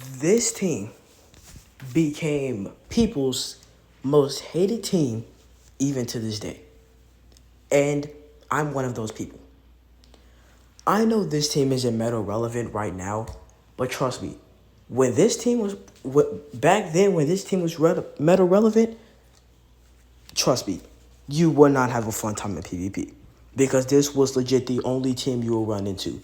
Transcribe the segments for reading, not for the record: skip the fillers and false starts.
This team became people's most hated team even to this day. And I'm one of those people. I know this team isn't meta relevant right now, but trust me, when this team was back then, when this team was meta relevant, trust me, you would not have a fun time in PvP because this was legit the only team you will run into.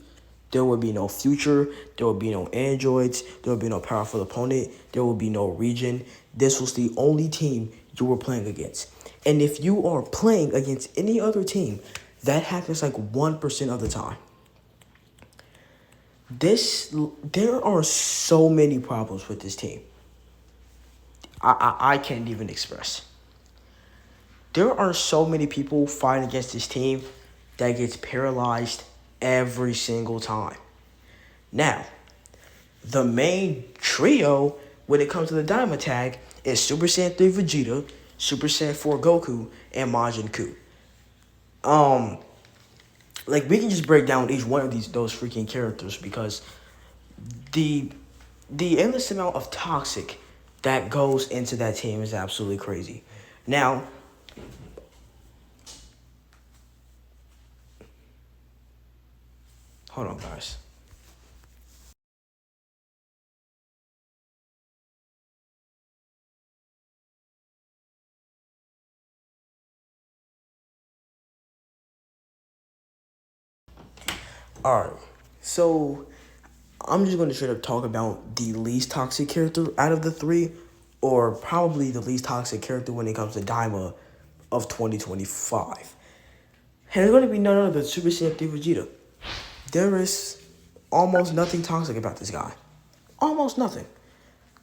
There would be no future, there would be no androids, there would be no powerful opponent, there would be no region. This was the only team you were playing against. And if you are playing against any other team, that happens like 1% of the time. There are so many problems with this team. I can't even express. There are so many people fighting against this team that gets paralyzed every single time. Now, the main trio when it comes to the Diamond Tag is Super Saiyan 3 Vegeta, Super Saiyan 4 Goku, and Majin Buu. Like we can just break down each one of those freaking characters because the endless amount of toxic that goes into that team is absolutely crazy. Now, hold on, guys. All right, so I'm just going to straight up talk about the least toxic character out of the three, or probably the least toxic character when it comes to Daima of 2025. And it's going to be none other than Super Saiyan 3 Vegeta. There is almost nothing toxic about this guy. Almost nothing.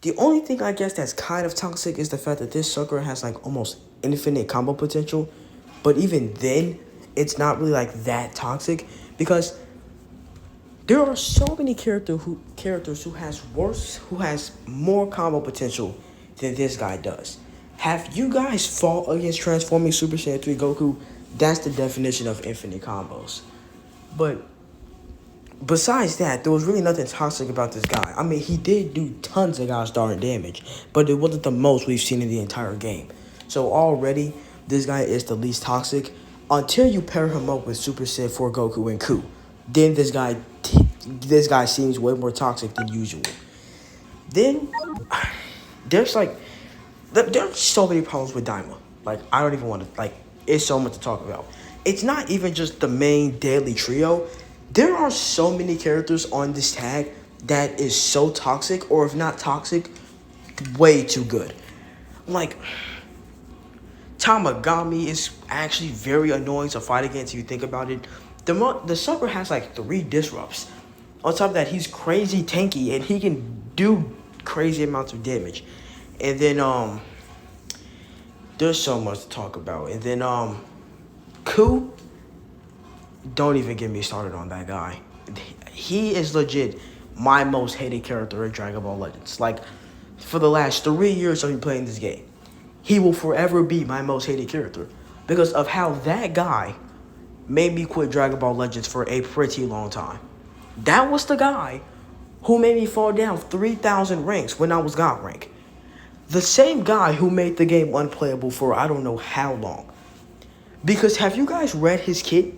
The only thing I guess that's kind of toxic is the fact that this sucker has like almost infinite combo potential. But even then, it's not really like that toxic because there are so many characters who has more combo potential than this guy does. Have you guys fought against transforming Super Saiyan 3 Goku? That's the definition of infinite combos. But besides that, there was really nothing toxic about this guy. I mean, he did do tons of gosh darn damage, but it wasn't the most we've seen in the entire game. So already, this guy is the least toxic until you pair him up with Super Saiyan 4 Goku and Ku. Then this guy seems way more toxic than usual. Then there's like there's so many problems with Daima. Like I don't even want to it's so much to talk about. It's not even just the main deadly trio. There are so many characters on this tag that is so toxic, or if not toxic, way too good. Like Tamagami is actually very annoying to fight against if you think about it. The sucker has like 3 disrupts. On top of that, he's crazy tanky and he can do crazy amounts of damage. And then there's so much to talk about. And then Ku, don't even get me started on that guy. He is legit my most hated character in Dragon Ball Legends. Like for the last 3 years of me playing this game, he will forever be my most hated character because of how that guy made me quit Dragon Ball Legends for a pretty long time. That was the guy who made me fall down 3,000 ranks when I was God rank. The same guy who made the game unplayable for I don't know how long. Because have you guys read his kit?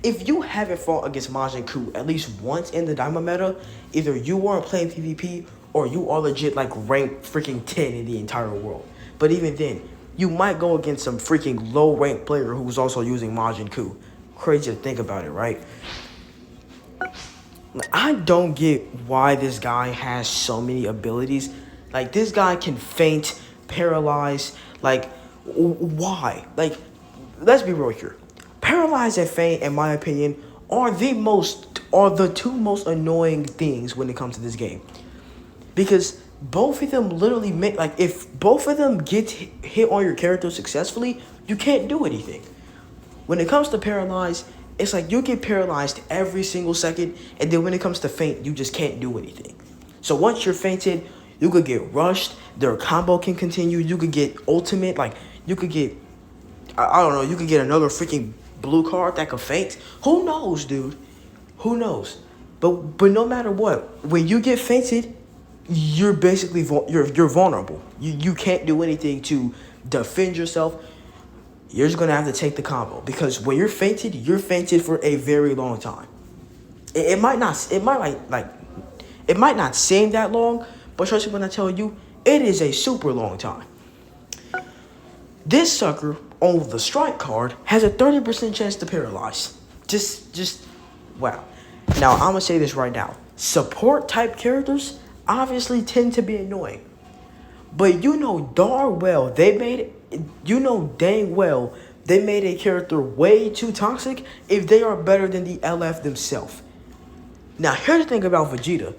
If you haven't fought against Majin Buu at least once in the Diamond meta, either you weren't playing PvP or you are legit like rank freaking 10 in the entire world. But even then, you might go against some freaking low rank player who's also using Majin Buu. Crazy to think about it, right? I don't get why this guy has so many abilities. Like this guy can faint, paralyze. Like why? Like let's be real here. Paralyze and faint, in my opinion, are the two most annoying things when it comes to this game. Because both of them literally make like if both of them get hit on your character successfully, you can't do anything. When it comes to paralyze, it's like you get paralyzed every single second, and then when it comes to faint, you just can't do anything. So once you're fainted, you could get rushed, their combo can continue, you could get ultimate, like you could get I don't know, you could get another freaking blue card that could faint. Who knows, dude? Who knows? But no matter what, when you get fainted, you're basically you're vulnerable. You can't do anything to defend yourself. You're just gonna have to take the combo because when you're fainted for a very long time. It might not it might not seem that long, but trust me when I tell you, it is a super long time. This sucker on the strike card has a 30% chance to paralyze. Just wow. Now I'm gonna say this right now. Support type characters obviously tend to be annoying. But you know darn well they made it, you know dang well they made a character way too toxic if they are better than the LF themselves. Now here's the thing about Vegeta.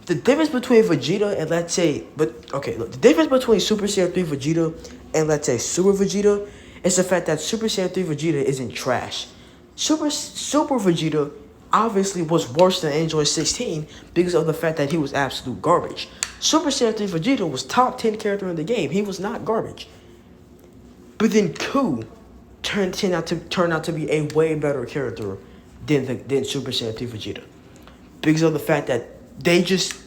The difference between Vegeta and let's say, look, the difference between Super Saiyan 3 Vegeta and let's say Super Vegeta is the fact that Super Saiyan 3 Vegeta isn't trash. Super Vegeta obviously was worse than Android 16 because of the fact that he was absolute garbage. Super Saiyan 3 Vegeta was top 10 character in the game. He was not garbage. But then Ku turned out to be a way better character than Super Saiyan 3 Vegeta. Because of the fact that they just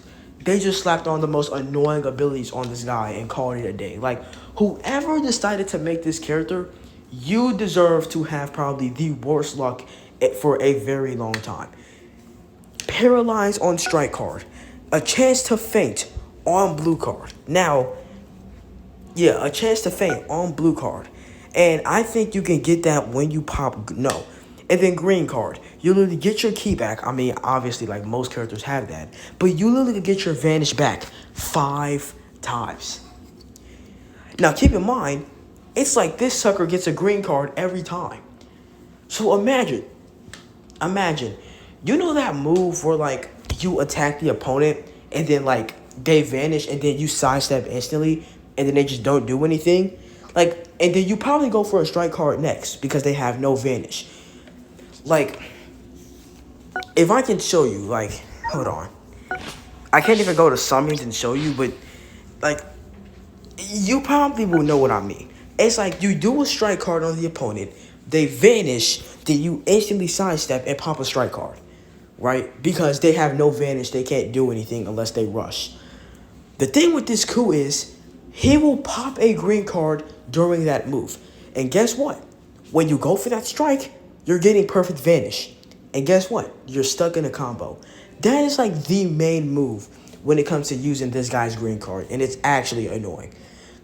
slapped on the most annoying abilities on this guy and called it a day. Like, whoever decided to make this character, you deserve to have probably the worst luck for a very long time. Paralyzed on strike card. A chance to faint on blue card. Now, yeah, a chance to faint on blue card. And I think you can get that when you pop no. And then green card, you literally get your key back. I mean, obviously, like most characters have that. But you literally get your vanish back 5 times. Now, keep in mind, it's like this sucker gets a green card every time. So imagine, you know that move where, like, you attack the opponent and then, like, they vanish and then you sidestep instantly and then they just don't do anything? Like, and then you probably go for a strike card next because they have no vanish. Like, if I can show you, like, hold on. I can't even go to summons and show you, but, like, you probably will know what I mean. It's like you do a strike card on the opponent, they vanish, then you instantly sidestep and pop a strike card, right? Because they have no vanish, they can't do anything unless they rush. The thing with this Ku is, he will pop a green card during that move. And guess what? When you go for that strike, you're getting perfect vanish. And guess what? You're stuck in a combo. That is like the main move when it comes to using this guy's green card. And it's actually annoying.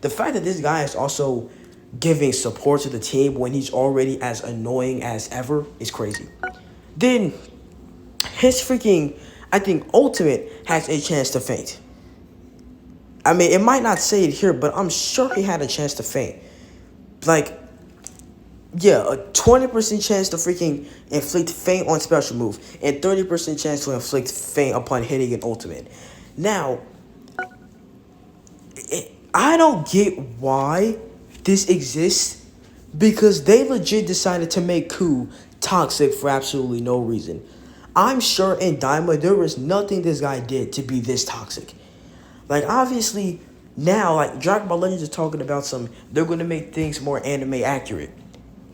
The fact that this guy is also giving support to the team when he's already as annoying as ever is crazy. Then his freaking, I think, ultimate has a chance to faint. I mean, it might not say it here, but I'm sure he had a chance to faint. Like, yeah, a 20% chance to freaking inflict faint on special move, and 30% chance to inflict faint upon hitting an ultimate. Now, I don't get why this exists, because they legit decided to make Ku toxic for absolutely no reason. I'm sure in Daima there was nothing this guy did to be this toxic. Like, obviously, now, like, Dragon Ball Legends is talking about they're going to make things more anime accurate.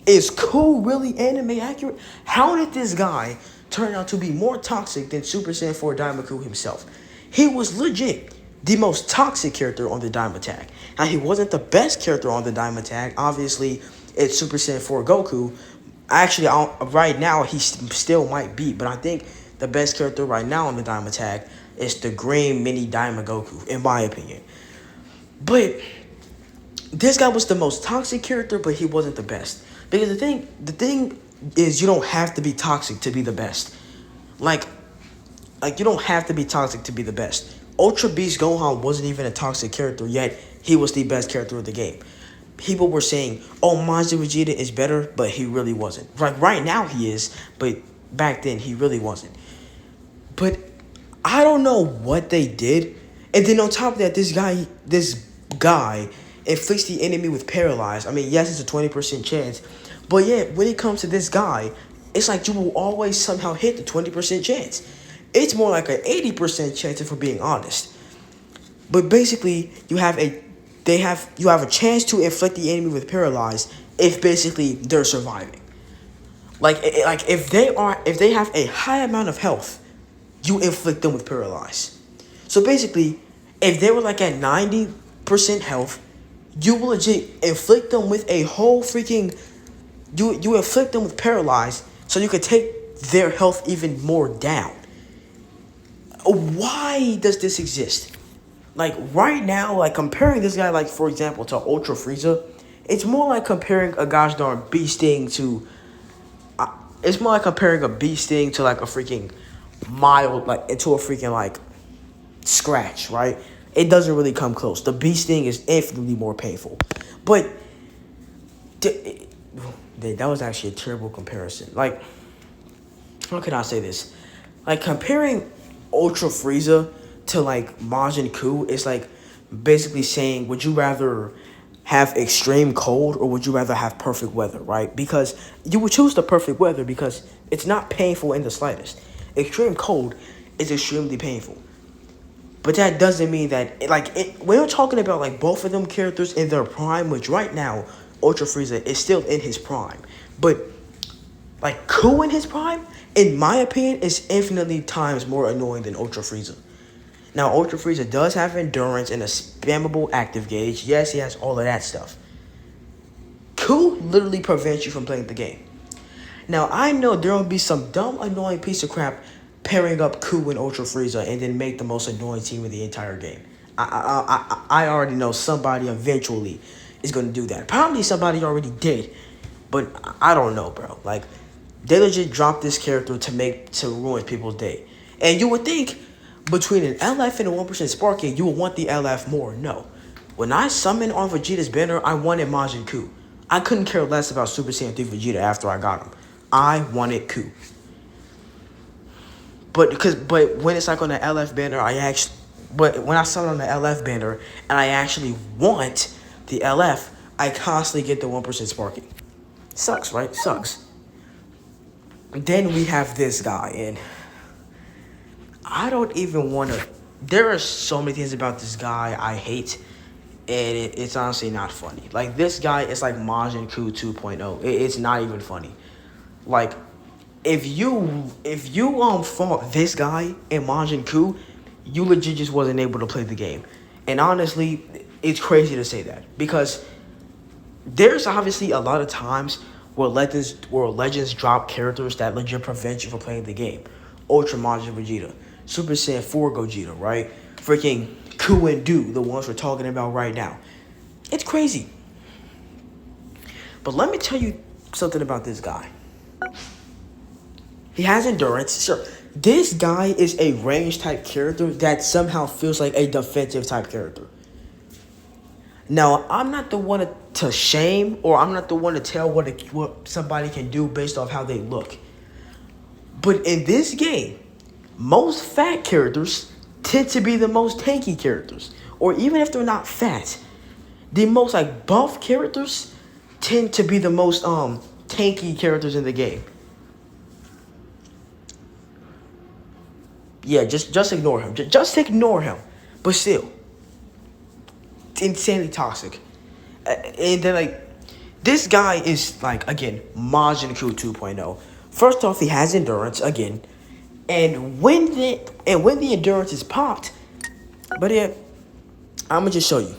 Is Ku really anime accurate? How did this guy turn out to be more toxic than Super Saiyan 4 Daimaku himself? He was legit the most toxic character on the Daima tag. Now, he wasn't the best character on the Daima tag. Obviously, it's Super Saiyan 4 Goku. Actually, right now, he still might be. But I think the best character right now on the Daima tag is the green mini Daima Goku, in my opinion. But this guy was the most toxic character, but he wasn't the best. Because the thing is, you don't have to be toxic to be the best. Like you don't have to be toxic to be the best. Ultra Beast Gohan wasn't even a toxic character, yet he was the best character of the game. People were saying, oh, Majin Vegeta is better, but he really wasn't. Right now he is, but back then he really wasn't. But I don't know what they did. And then on top of that, this guy inflicts the enemy with paralyzed. I mean, yes, it's a 20% chance. But yet, when it comes to this guy, it's like you will always somehow hit the 20% chance. It's more like an 80% chance, if we're being honest. But basically, you have a chance to inflict the enemy with paralyzed if basically they're surviving. Like if they have a high amount of health, you inflict them with paralyzed. So basically, if they were like at 90% health, you will legit inflict them with a whole freaking you inflict them with paralyzed so you could take their health even more down. Why does this exist? Like right now, like comparing this guy, like for example, to Ultra Frieza, it's more like comparing a gosh darn bee sting to. It's more like comparing a bee sting to like a freaking mild, like into a freaking like scratch, right? It doesn't really come close. The bee sting is infinitely more painful, but that was actually a terrible comparison. Like, how can I say this? Like comparing Ultra Frieza to like Majin Buu is like basically saying, would you rather have extreme cold or would you rather have perfect weather, right? Because you would choose the perfect weather because it's not painful in the slightest. Extreme cold is extremely painful. But that doesn't mean that, like, when we're talking about, like, both of them characters in their prime, which right now, Ultra Frieza is still in his prime. But, like, Buu in his prime, in my opinion, is infinitely times more annoying than Ultra Frieza. Now, Ultra Frieza does have endurance and a spammable active gauge. Yes, he has all of that stuff. Buu literally prevents you from playing the game. Now, I know there will be some dumb, annoying piece of crap pairing up Buu and Ultra Frieza and then make the most annoying team in the entire game. I already know somebody eventually is going to do that. Probably somebody already did, but I don't know, bro. Like, they legit dropped this character to ruin people's day. And you would think between an LF and a 1% Sparking, you would want the LF more. No. When I summoned on Vegeta's banner, I wanted Majin Buu. I couldn't care less about Super Saiyan 3 Vegeta after I got him. I wanted Buu. But when it's like on the LF banner, when I summon on the LF banner and I actually want the LF, I constantly get the 1% Sparking. Sucks, right? Sucks. Then we have this guy, and I don't even want to. There are so many things about this guy I hate, and it's honestly not funny. Like, this guy is like Majin Buu 2.0. It's not even funny. Like, if you fought this guy in Majin Buu, you legit just wasn't able to play the game. And honestly, it's crazy to say that because there's obviously a lot of times where legends drop characters that legit prevent you from playing the game. Ultra Majin Vegeta, Super Saiyan 4 Gogeta, right? Freaking Buu and Do, the ones we're talking about right now. It's crazy. But let me tell you something about this guy. He has endurance. Sure, this guy is a range type character that somehow feels like a defensive type character. Now, I'm not the one to shame or I'm not the one to tell what somebody can do based off how they look. But in this game, most fat characters tend to be the most tanky characters. Or even if they're not fat, the most like buff characters tend to be the most tanky characters in the game. Yeah, just ignore him. Just ignore him. But still, insanely toxic. And then, like, this guy is, like, again, Majin Buu 2.0. First off, he has endurance, again. And when the endurance is popped, but yeah, I'm going to just show you.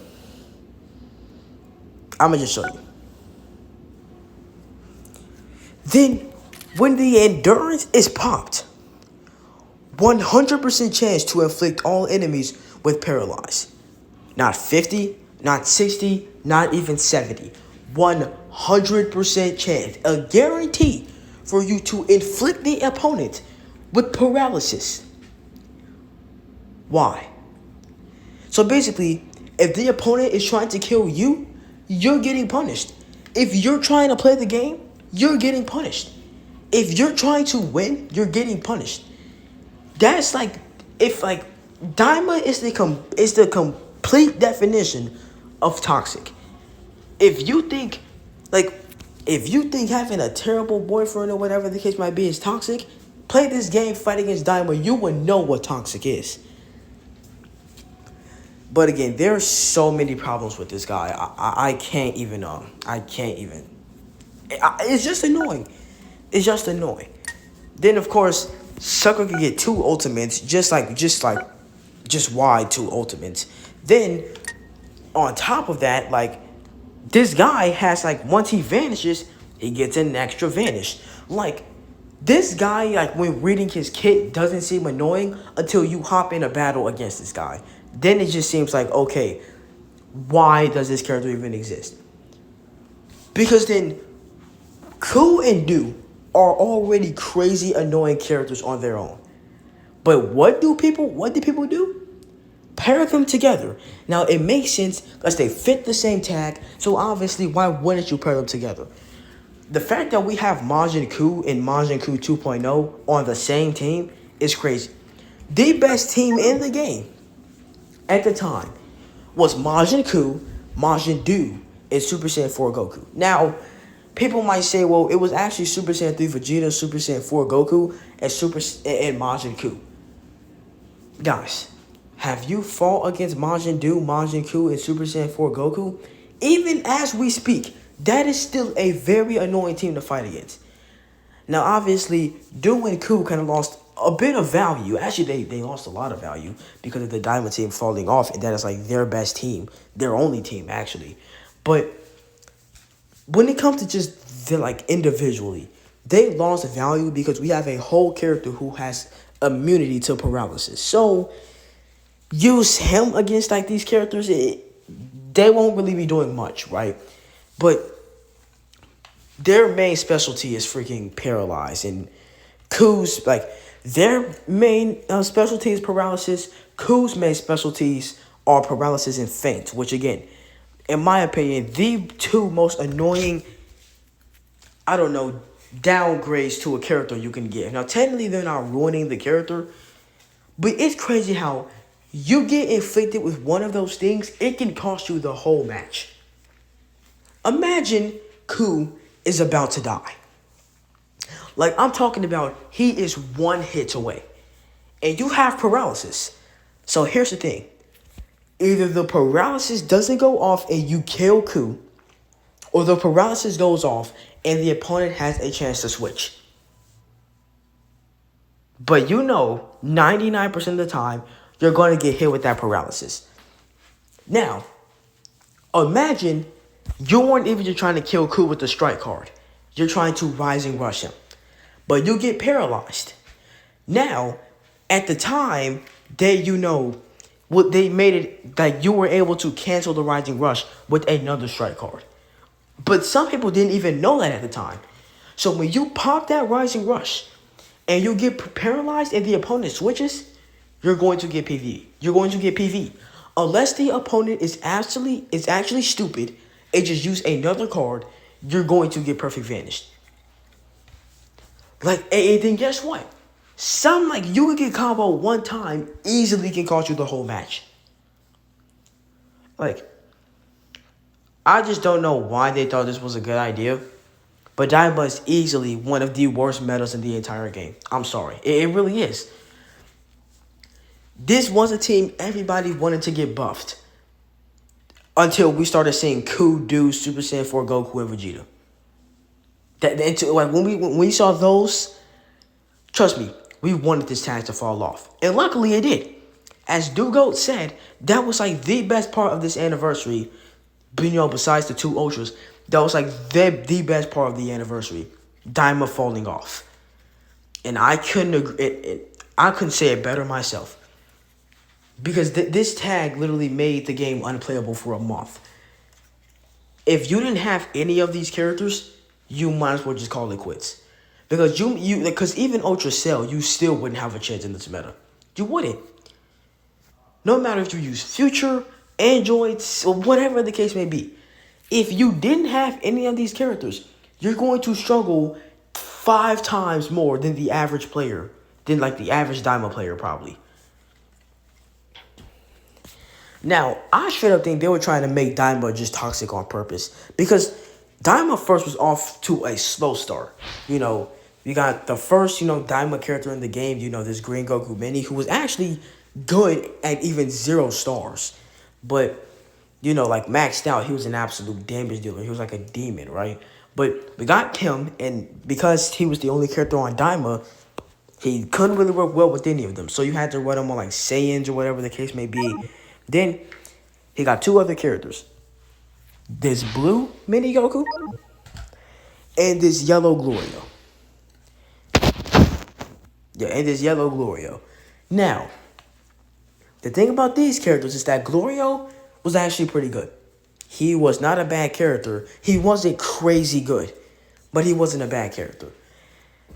Then, when the endurance is popped, 100% chance to inflict all enemies with paralyze. Not 50, not 60, not even 70. 100% chance. A guarantee for you to inflict the opponent with paralysis. Why? So basically, if the opponent is trying to kill you, you're getting punished. If you're trying to play the game, you're getting punished. If you're trying to win, you're getting punished. That's like, if like, Daima is the complete definition of toxic. If you think having a terrible boyfriend or whatever the case might be is toxic, play this game, fight against Daima, you would know what toxic is. But again, there are so many problems with this guy. I can't even. It's just annoying. Then of course, Sucker can get 2 ultimates, just like just why two ultimates. Then on top of that, like this guy has like once he vanishes, he gets an extra vanish. Like this guy, like when reading his kit doesn't seem annoying until you hop in a battle against this guy. Then it just seems like, okay, why does this character even exist? Because then Ku and Du are already crazy annoying characters on their own. But what do people do? Pair them together. Now it makes sense because they fit the same tag, so obviously why wouldn't you pair them together? The fact that we have Majin Ku and Majin Ku 2.0 on the same team is crazy. The best team in the game at the time was Majin Ku, Majin Du, and Super Saiyan 4 Goku. Now, people might say, well, it was actually Super Saiyan 3 Vegeta, Super Saiyan 4 Goku, and Majin Ku. Guys, have you fought against Majin Du, Majin Ku, and Super Saiyan 4 Goku? Even as we speak, that is still a very annoying team to fight against. Now, obviously, Du and Ku kind of lost a bit of value. Actually, they lost a lot of value because of the Diamond team falling off, and that is like their best team, their only team, actually. But when it comes to just the like individually, they lost value because we have a whole character who has immunity to paralysis. So use him against like these characters, they won't really be doing much, right? But their main specialty is freaking paralyzed, and Ku's like their main specialty is paralysis. Ku's main specialties are paralysis and faint, which again, in my opinion, the two most annoying, I don't know, downgrades to a character you can get. Now, technically, they're not ruining the character, but it's crazy how you get inflicted with one of those things, it can cost you the whole match. Imagine Ku is about to die. Like, I'm talking about he is one hit away. And you have paralysis. So here's the thing. Either the paralysis doesn't go off and you kill Ku, or the paralysis goes off and the opponent has a chance to switch. But you know, 99% of the time, you're going to get hit with that paralysis. Now, imagine you weren't even just trying to kill Ku with the strike card. You're trying to Rising Rush him. But you get paralyzed. Now, at the time, they made it that you were able to cancel the Rising Rush with another strike card. But some people didn't even know that at the time. So when you pop that Rising Rush and you get paralyzed and the opponent switches, you're going to get PV. You're going to get PV. Unless the opponent is actually stupid and just use another card, you're going to get perfect vanished. Like, and then guess what? Some, like, you can get combo one time, easily can cost you the whole match. Like, I just don't know why they thought this was a good idea. But Daima is easily one of the worst metas in the entire game. I'm sorry. It really is. This was a team everybody wanted to get buffed. Until we started seeing Ku, Du, Super Saiyan 4 Goku, and Vegeta. Like when we saw those, trust me, we wanted this tag to fall off. And luckily it did. As Dugoat said, that was like the best part of this anniversary. Besides the two Ultras, that was like the best part of the anniversary. Daima falling off. And I couldn't agree, I couldn't say it better myself. Because this tag literally made the game unplayable for a month. If you didn't have any of these characters, you might as well just call it quits. Because even Ultra Cell, you still wouldn't have a chance in this meta. You wouldn't. No matter if you use Future, Androids, or whatever the case may be. If you didn't have any of these characters, you're going to struggle 5 times more than the average player. Than like the average Daima player probably. Now, I straight up think they were trying to make Daima just toxic on purpose. Because Daima first was off to a slow start. You know, you got the first, Daima character in the game, this Green Goku Mini, who was actually good at even 0 stars. But, like maxed out, he was an absolute damage dealer. He was like a demon, right? But we got him, and because he was the only character on Daima, He couldn't really work well with any of them. So you had to run him on like Saiyans or whatever the case may be. Then he got two other characters. This blue mini Goku and this yellow Glorio. Yeah, and this yellow Glorio. Now, the thing about these characters is that Glorio was actually pretty good. He was not a bad character. He wasn't crazy good, but he wasn't a bad character.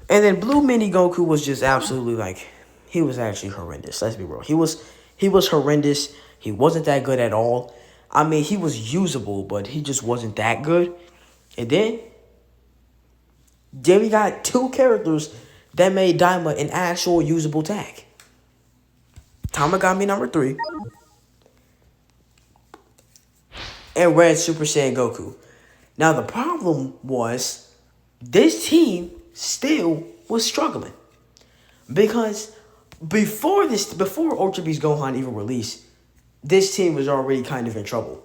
And then Blue Mini Goku was just absolutely like, he was actually horrendous. Let's be real. He was horrendous. He wasn't that good at all. I mean, he was usable, but he just wasn't that good. And then we got two characters that made Daima an actual usable tag. Tamagami number 3 and Red Super Saiyan Goku. Now the problem was this team still was struggling because before Ultra Beast Gohan even released, this team was already kind of in trouble.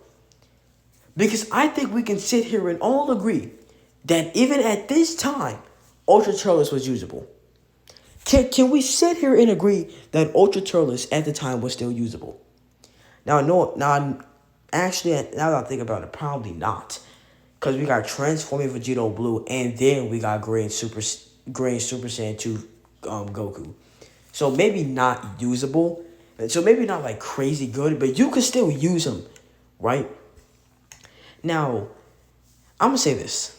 Because I think we can sit here and all agree that even at this time, Ultra Turles was usable. Can we sit here and agree that Ultra Turles at the time was still usable? Actually, now that I think about it, probably not. Because we got Transforming Vegito Blue, and then we got Green Super Saiyan 2 Goku. So maybe not usable. So maybe not like crazy good, but you can still use him, right? Now, I'm going to say this.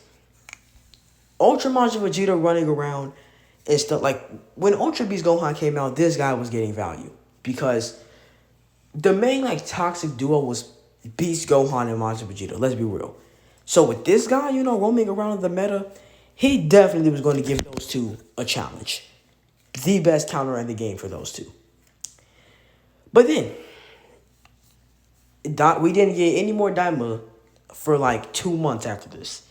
Ultra Majin Vegeta running around and stuff, like, when Ultra Beast Gohan came out, this guy was getting value. Because the main, like, toxic duo was Beast Gohan and Majin Vegeta. Let's be real. So with this guy, roaming around in the meta, he definitely was going to give those two a challenge. The best counter in the game for those two. But then, we didn't get any more Daima for like 2 months after this.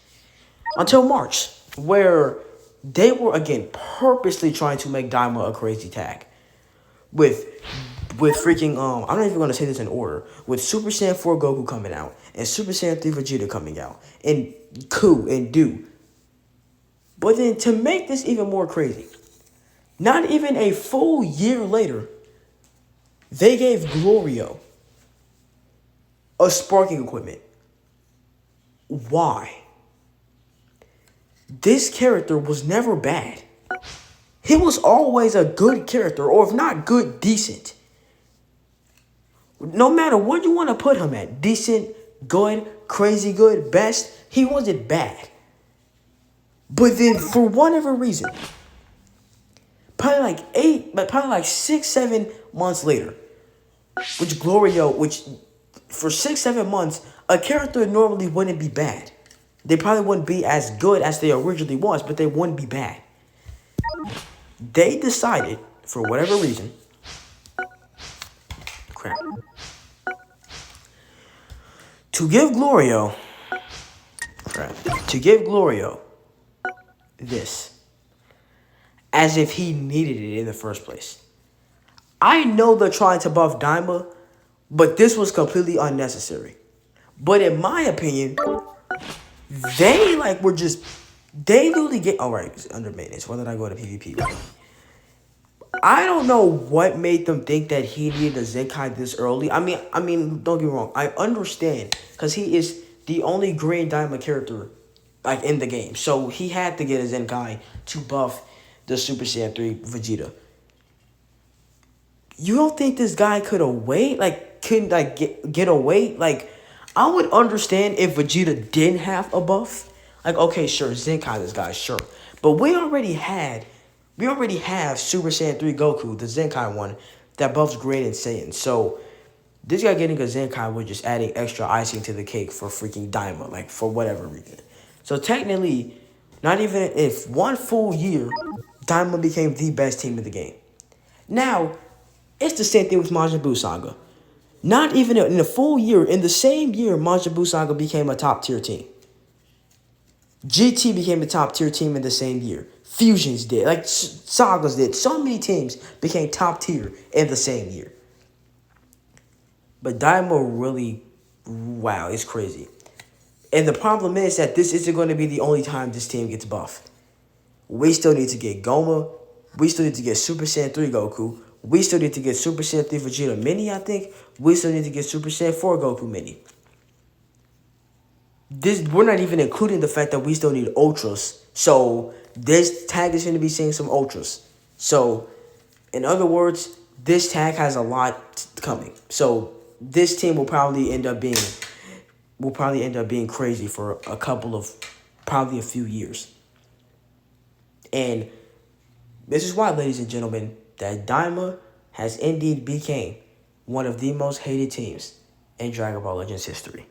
Until March, where they were again purposely trying to make Daima a crazy tag. With freaking, I'm not even going to say this in order. With Super Saiyan 4 Goku coming out, and Super Saiyan 3 Vegeta coming out, and Ku and Do. But then to make this even more crazy, not even a full year later, they gave Glorio a sparking equipment. Why? This character was never bad. He was always a good character, or if not good, decent. No matter what you want to put him at, decent, good, crazy good, best, he wasn't bad. But then for whatever reason, probably like 6-7 months later, which for 6-7 months, a character normally wouldn't be bad. They probably wouldn't be as good as they originally was, but they wouldn't be bad. They decided, for whatever reason, to give Glorio this, as if he needed it in the first place. I know they're trying to buff Daima, but this was completely unnecessary. But in my opinion, they literally get, alright, under maintenance. Why did I go to PvP? I don't know what made them think that he needed a Zenkai this early. I mean, don't get me wrong. I understand, because he is the only Green Daima character like in the game. So he had to get a Zenkai to buff the Super Saiyan 3 Vegeta. You don't think this guy could have waited? Like, couldn't like get away? Like, I would understand if Vegeta didn't have a buff. Like, okay, sure, Zenkai this guy, sure. But we already have Super Saiyan 3 Goku, the Zenkai one, that buffs Green and Saiyan. So this guy getting a Zenkai was just adding extra icing to the cake for freaking Daima, like, for whatever reason. So technically, not even if 1 full year, Daima became the best team in the game. Now, it's the same thing with Majin Buu Saga. Not even in a full year, in the same year, Majin Buu Saga became a top tier team. GT became a top tier team in the same year. Fusions did, like Sagas did. So many teams became top tier in the same year. But Daima really, wow, it's crazy. And the problem is that this isn't going to be the only time this team gets buffed. We still need to get Goma, We still need to get Super Saiyan 3 Goku. We still need to get Super Saiyan 3 Vegeta Mini, I think. We still need to get Super Saiyan 4 Goku Mini. We're not even including the fact that we still need Ultras. So this tag is going to be seeing some Ultras. So, in other words, this tag has a lot coming. So this team will probably end up being crazy for probably a few years. And this is why, ladies and gentlemen, that Daima has indeed became one of the most hated teams in Dragon Ball Legends history.